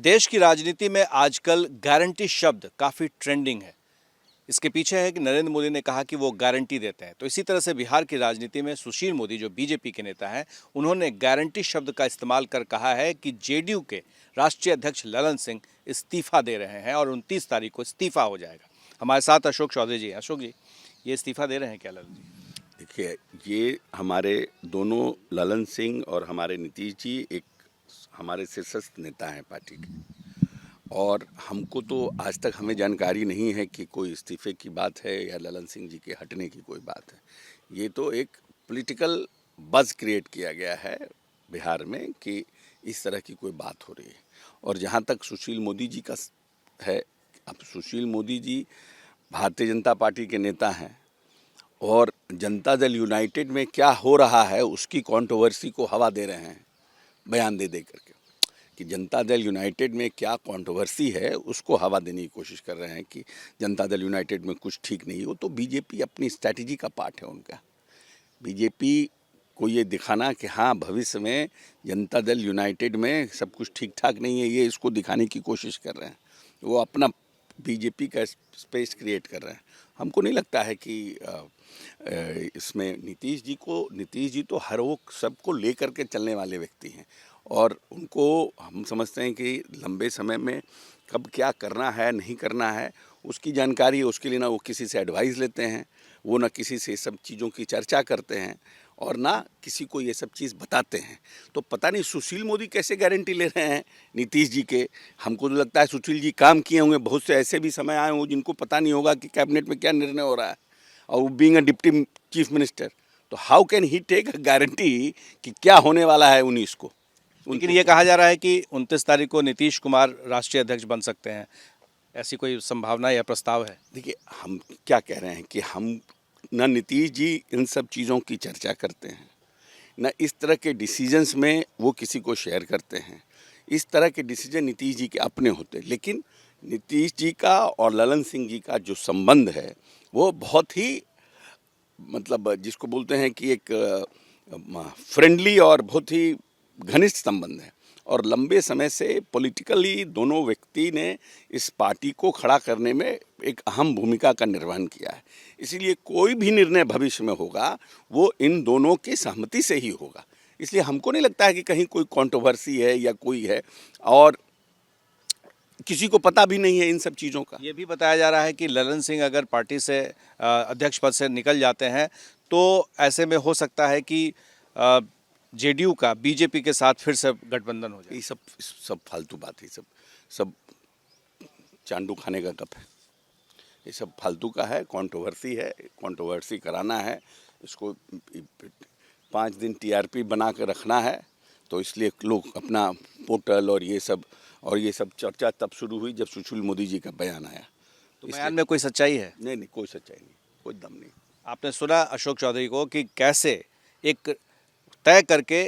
देश की राजनीति में आजकल गारंटी शब्द काफ़ी ट्रेंडिंग है। इसके पीछे है कि नरेंद्र मोदी ने कहा कि वो गारंटी देते हैं। तो इसी तरह से बिहार की राजनीति में सुशील मोदी जो बीजेपी के नेता हैं, उन्होंने गारंटी शब्द का इस्तेमाल कर कहा है कि जेडीयू के राष्ट्रीय अध्यक्ष ललन सिंह इस्तीफा दे रहे हैं और 29 तारीख को इस्तीफा हो जाएगा। हमारे साथ अशोक चौधरी जी। अशोक जी, ये इस्तीफा दे रहे हैं क्या ललन जी? देखिए, ये हमारे दोनों ललन सिंह और हमारे नीतीश जी एक हमारे शीर्षस्थ नेता हैं पार्टी के, और हमको तो आज तक हमें जानकारी नहीं है कि कोई इस्तीफे की बात है या ललन सिंह जी के हटने की कोई बात है। ये तो एक पॉलिटिकल बज़ क्रिएट किया गया है बिहार में कि इस तरह की कोई बात हो रही है। और जहाँ तक सुशील मोदी जी का है, अब सुशील मोदी जी भारतीय जनता पार्टी के नेता हैं और जनता दल यूनाइटेड में क्या हो रहा है उसकी कंट्रोवर्सी को हवा दे रहे हैं, बयान दे करके कि जनता दल यूनाइटेड में क्या कंट्रोवर्सी है उसको हवा देने की कोशिश कर रहे हैं कि जनता दल यूनाइटेड में कुछ ठीक नहीं हो। तो बीजेपी अपनी स्ट्रैटेजी का पार्ट है उनका। बीजेपी को ये दिखाना कि हाँ, भविष्य में जनता दल यूनाइटेड में सब कुछ ठीक ठाक नहीं है, ये इसको दिखाने की कोशिश कर रहे हैं। वो अपना बीजेपी का स्पेस क्रिएट कर रहे हैं। हमको नहीं लगता है कि इसमें नीतीश जी तो हर वो सबको लेकर के चलने वाले व्यक्ति हैं और उनको हम समझते हैं कि लंबे समय में कब क्या करना है नहीं करना है उसकी जानकारी है। उसके लिए ना वो किसी से एडवाइस लेते हैं, वो ना किसी से सब चीज़ों की चर्चा करते हैं और ना किसी को ये सब चीज़ बताते हैं। तो पता नहीं सुशील मोदी कैसे गारंटी ले रहे हैं नीतीश जी के। हमको तो लगता है सुशील जी काम किए होंगे, बहुत से ऐसे भी समय आए हों जिनको पता नहीं होगा कि कैबिनेट में क्या निर्णय हो रहा है, और वो being a deputy chief minister, तो how can he take a guarantee कि क्या होने वाला है 19 को। लेकिन ये कहा जा रहा है कि 29 तारीख को नीतीश कुमार राष्ट्रीय अध्यक्ष बन सकते हैं, ऐसी कोई संभावना या प्रस्ताव है? देखिए, हम क्या कह रहे हैं कि हम न नीतीश जी इन सब चीज़ों की चर्चा करते हैं, न इस तरह के डिसीजंस में वो किसी को शेयर करते हैं। इस तरह के डिसीजन नीतीश जी के अपने होते हैं, लेकिन नीतीश जी का और ललन सिंह जी का जो संबंध है वो बहुत ही मतलब जिसको बोलते हैं कि एक फ्रेंडली और बहुत ही घनिष्ठ संबंध है। और लंबे समय से पॉलिटिकली दोनों व्यक्ति ने इस पार्टी को खड़ा करने में एक अहम भूमिका का निर्वहन किया है। इसीलिए कोई भी निर्णय भविष्य में होगा वो इन दोनों की सहमति से ही होगा। इसलिए हमको नहीं लगता है कि कहीं कोई कंट्रोवर्सी है या कोई है, और किसी को पता भी नहीं है इन सब चीज़ों का। ये भी बताया जा रहा है कि ललन सिंह अगर पार्टी से अध्यक्ष पद से निकल जाते हैं तो ऐसे में हो सकता है कि जेडीयू का बीजेपी के साथ फिर से गठबंधन हो जाए। ये सब फालतू बात है, सब चांदू खाने का कप है। ये सब फालतू का है, कंट्रोवर्सी है, कंट्रोवर्सी कराना है, इसको 5 दिन टीआरपी बना के रखना है। तो इसलिए लोग अपना पोर्टल और ये सब चर्चा तब शुरू हुई जब सुशील मोदी जी का बयान आया। तो बयान में कोई सच्चाई है? नहीं, कोई सच्चाई नहीं, कोई दम नहीं। आपने सुना अशोक चौधरी को कि कैसे एक तय करके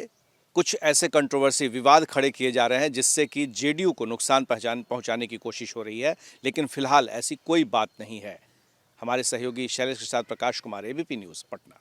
कुछ ऐसे कंट्रोवर्सी विवाद खड़े किए जा रहे हैं जिससे कि जेडीयू को नुकसान पहुंचाने की कोशिश हो रही है, लेकिन फिलहाल ऐसी कोई बात नहीं है। हमारे सहयोगी शैलेश के साथ प्रकाश कुमार, एबीपी न्यूज़, पटना।